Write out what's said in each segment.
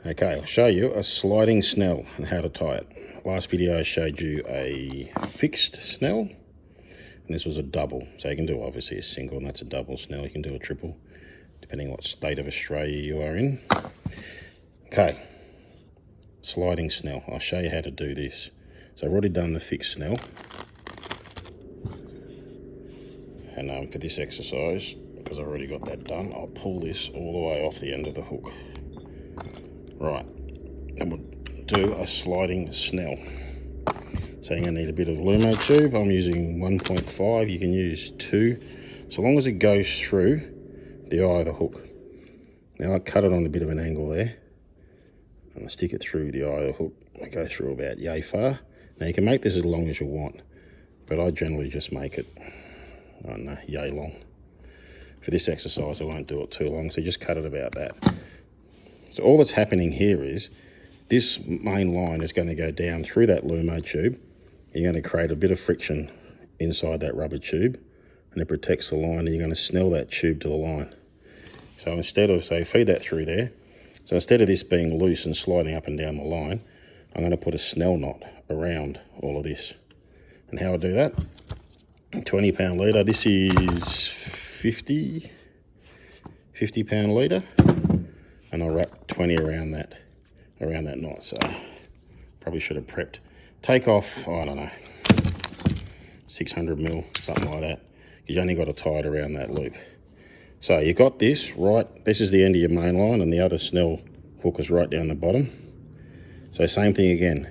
Okay, I'll show you a sliding snell and how to tie it. Last video I showed you a fixed snell, and this was a double. So you can do obviously a single, and that's a double snell. You can do a triple, depending on what state of Australia you are in. Okay, sliding snell. I'll show you how to do this. So I've already done the fixed snell. And for this exercise, because I've already got that done, I'll pull this all the way off the end of the hook. Right, and we'll do a sliding snell. So you're going to need a bit of Lumo tube. I'm using 1.5, you can use 2, so long as it goes through the eye of the hook. Now I cut it on a bit of an angle there, and I stick it through the eye of the hook. I go through about yay far. Now you can make this as long as you want, but I generally just make it, I don't know, yay long. For this exercise I won't do it too long, so just cut it about that. So all that's happening here is this main line is going to go down through that Lumo tube. You're going to create a bit of friction inside that rubber tube, and it protects the line, and you're going to snell that tube to the line. So instead of, so feed that through there. So instead of this being loose and sliding up and down the line, I'm going to put a snell knot around all of this. And how I do that? 20-pound leader. This is 50 pound leader. And I'll wrap 20 around that knot. So probably should have prepped. Take off, I don't know, 600 mil, something like that. You only got to tie it around that loop. So you got this right. This is the end of your main line, and the other snell hook is right down the bottom. So same thing again.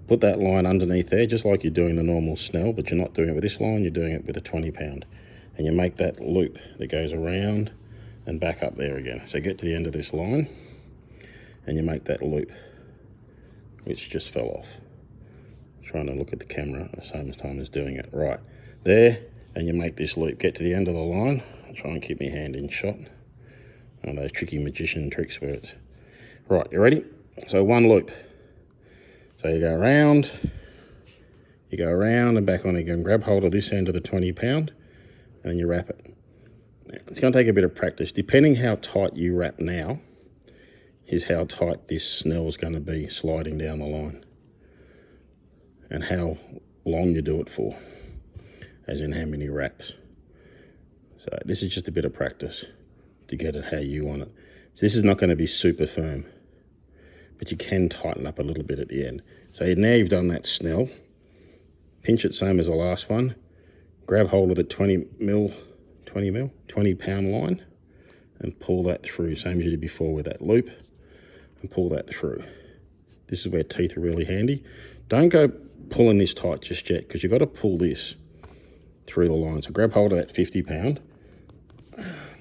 Put that line underneath there, just like you're doing the normal snell, but you're not doing it with this line. You're doing it with a 20-pound, and you make that loop that goes around and back up there again. So get to the end of this line and you make that loop, which just fell off. Trying to look at the camera at the same time as doing it. Right, there, and you make this loop. Get to the end of the line. I'll try and keep my hand in shot. One of those tricky magician tricks where it's... Right, you ready? So one loop. So you go around and back on again. Grab hold of this end of the 20-pound and then you wrap it. It's going to take a bit of practice. Depending how tight you wrap now is how tight this snell is going to be sliding down the line, and how long you do it for, as in how many wraps. So this is just a bit of practice to get it how you want it. So this is not going to be super firm, but you can tighten up a little bit at the end. So now you've done that snell, pinch it same as the last one, grab hold of the 20-pound line and pull that through, same as you did before with that loop, and pull that through. This is where teeth are really handy. Don't go pulling this tight just yet, because you've got to pull this through the line. So grab hold of that 50-pound.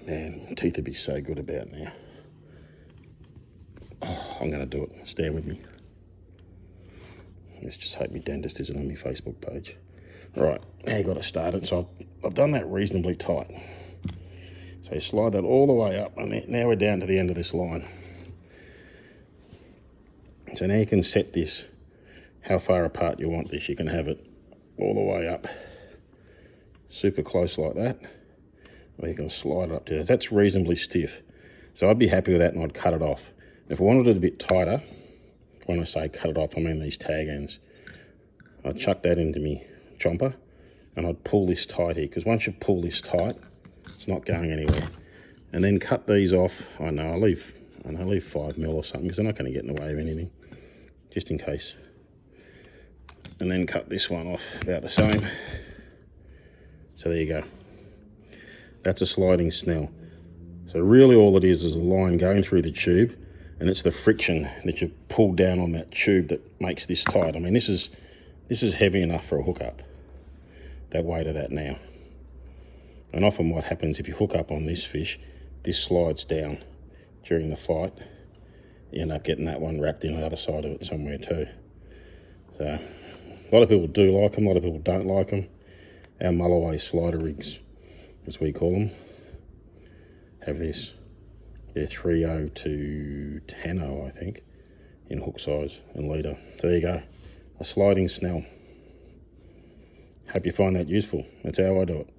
Man, teeth would be so good about now. Oh, I'm going to do it. Stand with me. Let's just hope my dentist isn't on my Facebook page. Right, now you've got to start it. So I've done that reasonably tight. So you slide that all the way up, and now we're down to the end of this line. So now you can set this, how far apart you want this. You can have it all the way up, super close like that, or you can slide it up to there. That's reasonably stiff. So I'd be happy with that, and I'd cut it off. If I wanted it a bit tighter, when I say cut it off, I mean these tag ends. I'd chuck that into me chomper, and I'd pull this tight here, because once you pull this tight, it's not going anywhere. And then cut these off. I know I leave 5 mil or something, because they're not going to get in the way of anything, just in case. And then cut this one off about the same. So there you go. That's a sliding snell. So really all it is a line going through the tube, and it's the friction that you pull down on that tube that makes this tight. I mean, this is heavy enough for a hookup, that weight of that now. And often what happens if you hook up on this fish, this slides down during the fight. You end up getting that one wrapped in the other side of it somewhere too. So a lot of people do like them, a lot of people don't like them. Our mulloway slider rigs, as we call them, have this. They're 3.0 to 10.0, I think, in hook size and leader. So there you go, a sliding snell. Hope you find that useful. That's how I do it.